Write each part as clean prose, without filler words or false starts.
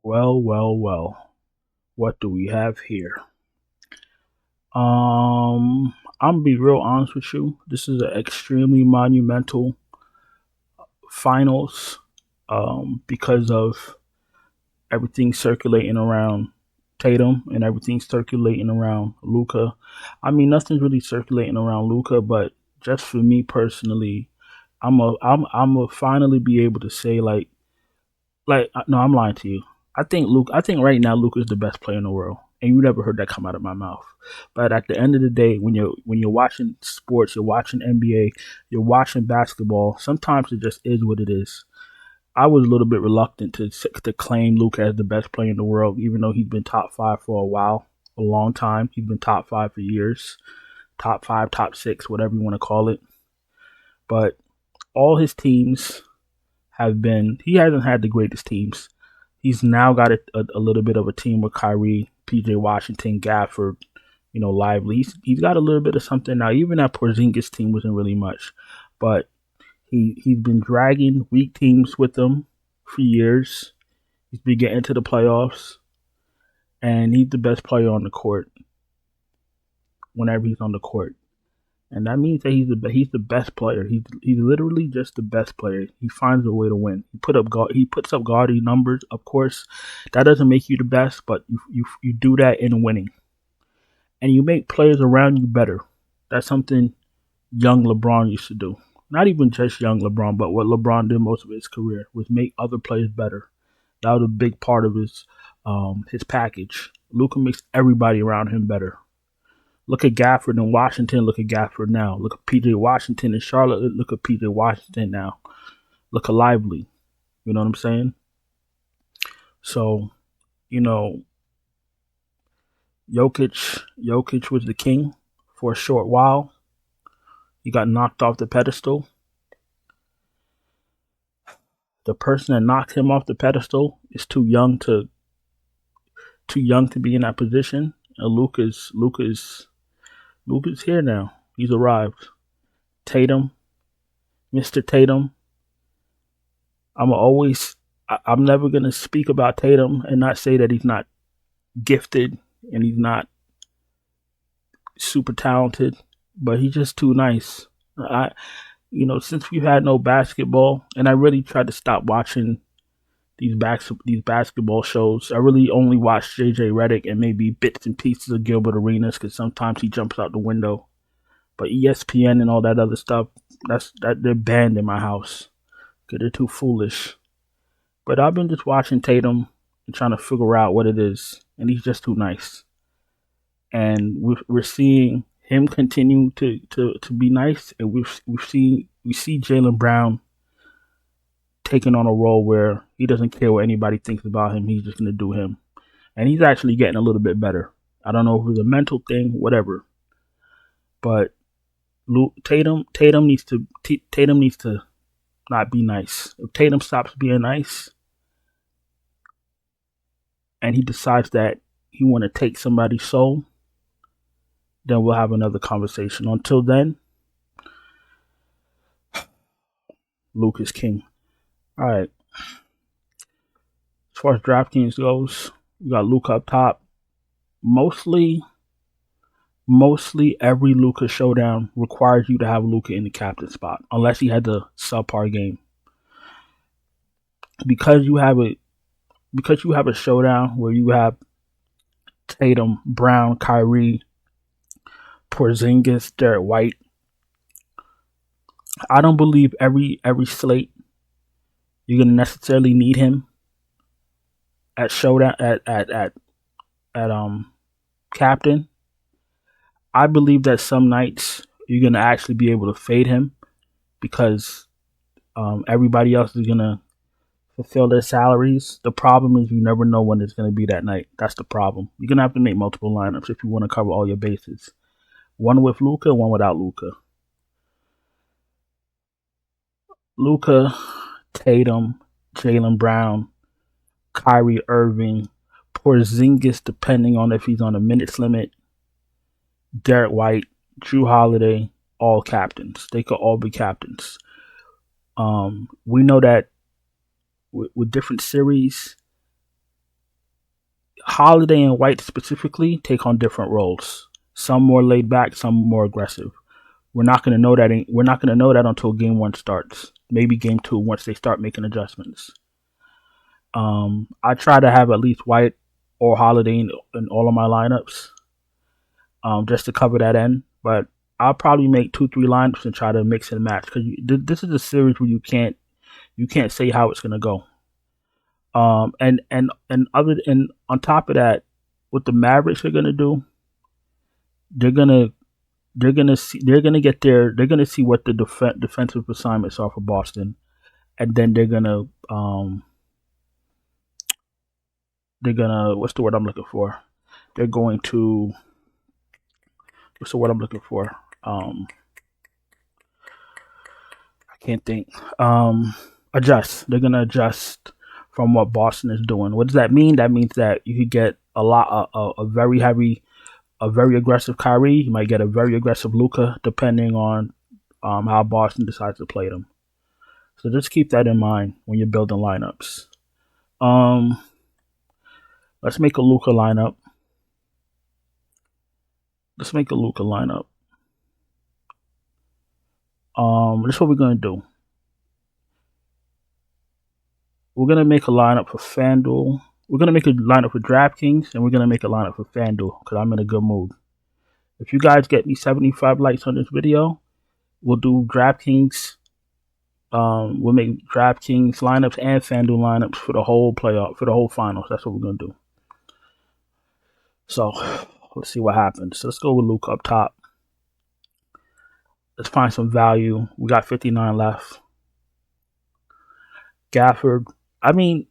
Well, well, well. What do we have here? I'm gonna be real honest with you. This is an extremely monumental finals because of everything circulating around Tatum and everything circulating around Luca. I mean, nothing's really circulating around Luca, but just for me personally, I'm a finally be able to say no, I'm lying to you. I think right now Luka is the best player in the world, and you never heard that come out of my mouth. But at the end of the day, when you're watching sports, you're watching NBA, you're watching basketball. Sometimes it just is what it is. I was a little bit reluctant to claim Luka as the best player in the world, even though he's been top five for a while, a long time. He's been top five for years, top five, top six, whatever you want to call it. But all his teams have been. He hasn't had the greatest teams. He's now got a little bit of a team with Kyrie, PJ Washington, Gafford, Lively. He's got a little bit of something now. Even that Porzingis team wasn't really much, but he's been dragging weak teams with him for years. He's been getting to the playoffs, and he's the best player on the court whenever he's on the court. And that means that he's the best player. He's literally just the best player. He finds a way to win. He puts up gaudy numbers. Of course, that doesn't make you the best, but you do that in winning, and you make players around you better. That's something young LeBron used to do. Not even just young LeBron, but what LeBron did most of his career was make other players better. That was a big part of his package. Luka makes everybody around him better. Look at Gafford in Washington. Look at Gafford now. Look at PJ Washington in Charlotte. Look at PJ Washington now. Look at Lively. You know what I'm saying? So, you know, Jokic was the king for a short while. He got knocked off the pedestal. The person that knocked him off the pedestal is too young to be in that position. And Luka's here now. He's arrived. Tatum, Mr. Tatum. I'm never gonna speak about Tatum and not say that he's not gifted and he's not super talented, but he's just too nice. Since we've had no basketball, and I really tried to stop watching these basketball shows. I really only watch JJ Redick and maybe bits and pieces of Gilbert Arenas because sometimes he jumps out the window. But ESPN and all that other stuff, they're banned in my house because they're too foolish. But I've been just watching Tatum and trying to figure out what it is, and he's just too nice. And we're seeing him continue to be nice, and we see Jaylen Brown taking on a role where he doesn't care what anybody thinks about him. He's just going to do him, and he's actually getting a little bit better. I don't know if it's a mental thing, whatever, but Tatum needs to not be nice. If Tatum stops being nice, and he decides that he want to take somebody's soul, then we'll have another conversation. Until then, Luke is king. All right. As far as DraftKings goes, we got Luka up top. Mostly every Luka showdown requires you to have Luka in the captain spot, unless he had the subpar game. Because you have a showdown where you have Tatum, Brown, Kyrie, Porzingis, Derek White. I don't believe every slate you're gonna necessarily need him at showdown at captain. I believe that some nights you're gonna actually be able to fade him because everybody else is gonna fulfill their salaries. The problem is you never know when it's gonna be that night. That's the problem. You're gonna have to make multiple lineups if you want to cover all your bases. One with Luka, one without Luka. Luka, Tatum, Jaylen Brown, Kyrie Irving, Porzingis, depending on if he's on a minutes limit, Derek White, Drew Holiday, all captains. They could all be captains. We know that with different series, Holiday and White specifically take on different roles. Some more laid back, some more aggressive. We're not going to know that. We're not going to know that until game one starts. Maybe game two once they start making adjustments. I try to have at least White or Holiday in all of my lineups, just to cover that end. But I'll probably make 2-3 lineups and try to mix and match because this is a series where you can't say how it's going to go. And on top of that, what the Mavericks are going to do, they're gonna see what the defensive assignments are for Boston, and then they're gonna what's the word I'm looking for? They're going to what's the word I'm looking for? I can't think. Adjust. They're gonna adjust from what Boston is doing. What does that mean? That means that you could get a very aggressive Kyrie. You might get a very aggressive Luka, depending on how Boston decides to play them. So just keep that in mind when you're building lineups. Let's make a Luka lineup. This is what we're gonna do. We're gonna make a lineup for FanDuel. We're gonna make a lineup for DraftKings, and we're gonna make a lineup for FanDuel because I'm in a good mood. If you guys get me 75 likes on this video, we'll do DraftKings. We'll make DraftKings lineups and FanDuel lineups for the whole playoff, for the whole finals. That's what we're gonna do. So let's see what happens. So let's go with Luke up top. Let's find some value. We got 59 left. Gafford. I mean,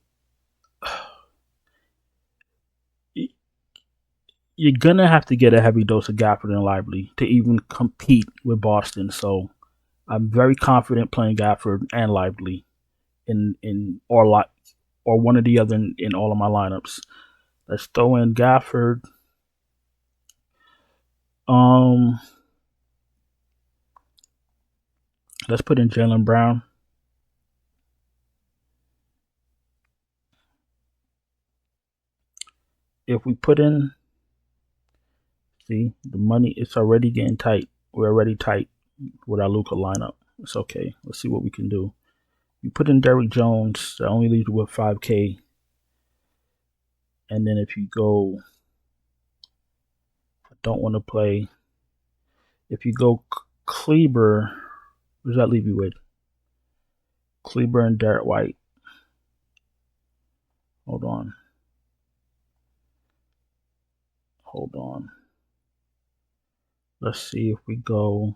you're gonna have to get a heavy dose of Gafford and Lively to even compete with Boston. So I'm very confident playing Gafford and Lively or one or the other in all of my lineups. Let's throw in Gafford. Let's put in Jaylen Brown. If we put in, see, the money, it's already getting tight. We're already tight with our Luka lineup. It's okay. Let's see what we can do. You put in Derrick Jones, that only leaves you with 5K. And then if you go, I don't want to play. If you go Kleber, what does that leave you with? Kleber and Derek White. Hold on. Let's see if we go.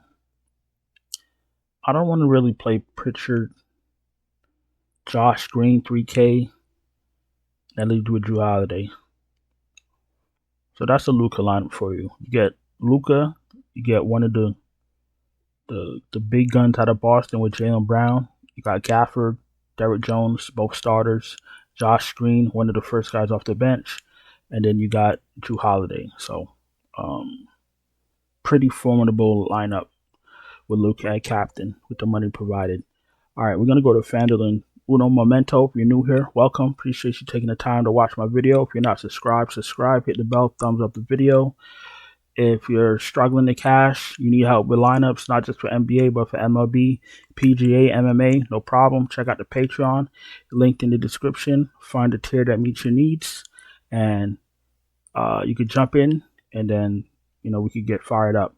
I don't want to really play Pritchard. Josh Green, 3K. That leaves you with Drew Holiday. So that's a Luka lineup for you. You get Luka. You get one of the big guns out of Boston with Jaylen Brown. You got Gafford, Derrick Jones, both starters. Josh Green, one of the first guys off the bench. And then you got Drew Holiday. So pretty formidable lineup with Luka at captain with the money provided. All right, we're going to go to FanDuel and Uno Momento. If you're new here, welcome. Appreciate you taking the time to watch my video. If you're not subscribed, subscribe. Hit the bell, thumbs up the video. If you're struggling to cash, you need help with lineups, not just for NBA, but for MLB, PGA, MMA, no problem. Check out the Patreon, linked in the description. Find a tier that meets your needs, and you could jump in, and then we could get fired up.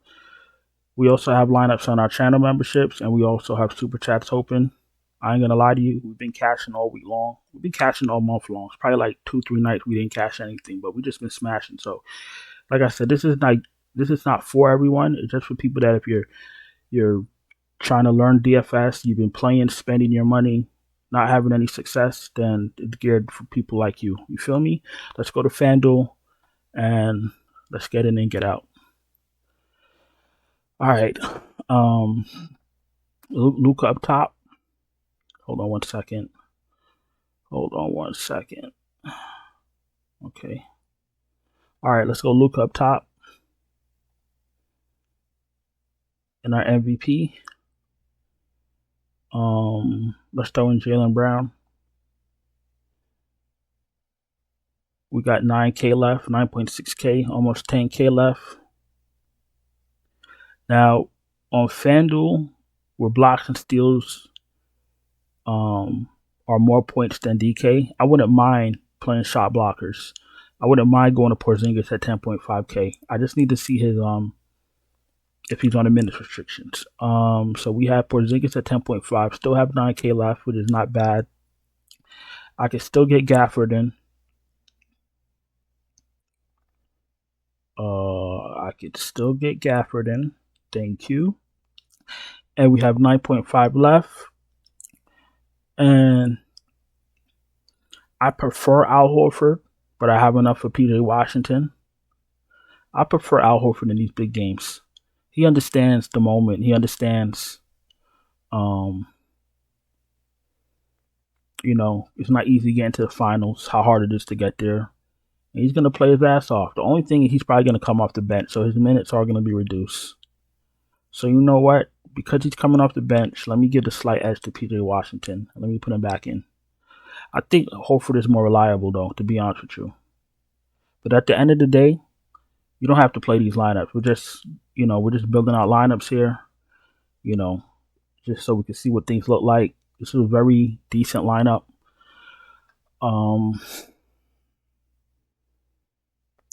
We also have lineups on our channel memberships, and we also have super chats open. I ain't gonna lie to you, we've been cashing all week long. We've been cashing all month long. It's probably like 2-3 nights we didn't cash anything, but we just been smashing. So, like I said, this is not for everyone. It's just for people that if you're trying to learn DFS, you've been playing, spending your money, not having any success, then it's geared for people like you. You feel me? Let's go to FanDuel and let's get in and get out. All right. Luka up top. Hold on one second. Okay. All right, let's go Luka up top. And our MVP. Let's throw in Jaylen Brown. We got 9K left, 9.6K, almost 10K left. Now, on FanDuel, where blocks and steals are more points than DK, I wouldn't mind playing shot blockers. I wouldn't mind going to Porzingis at 10.5K. I just need to see his if he's on the minutes restrictions. So we have Porzingis at 10.5, still have 9K left, which is not bad. I can still get Gafford in. I could still get Gafford in. Thank you. And we have 9.5 left. And I prefer Al Horford, but I have enough for PJ Washington. I prefer Al Horford in these big games. He understands the moment. He understands, it's not easy getting to the finals, how hard it is to get there. And he's going to play his ass off. The only thing is he's probably going to come off the bench, so his minutes are going to be reduced. So you know what? Because he's coming off the bench, let me give the slight edge to PJ Washington. Let me put him back in. I think Horford is more reliable, though, to be honest with you. But at the end of the day, you don't have to play these lineups. We're just building out lineups here, just so we can see what things look like. This is a very decent lineup.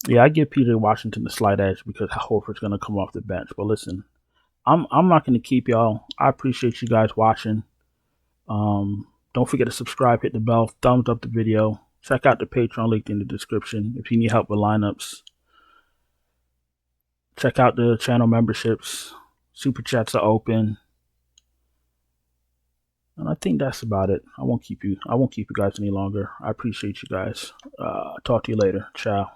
Yeah, I give PJ Washington the slight edge because Horford's going to come off the bench. But listen, I'm not going to keep y'all. I appreciate you guys watching. Don't forget to subscribe, hit the bell, thumbs up the video. Check out the Patreon link in the description if you need help with lineups. Check out the channel memberships. Super chats are open. And I think that's about it. I won't keep you guys any longer. I appreciate you guys. Talk to you later. Ciao.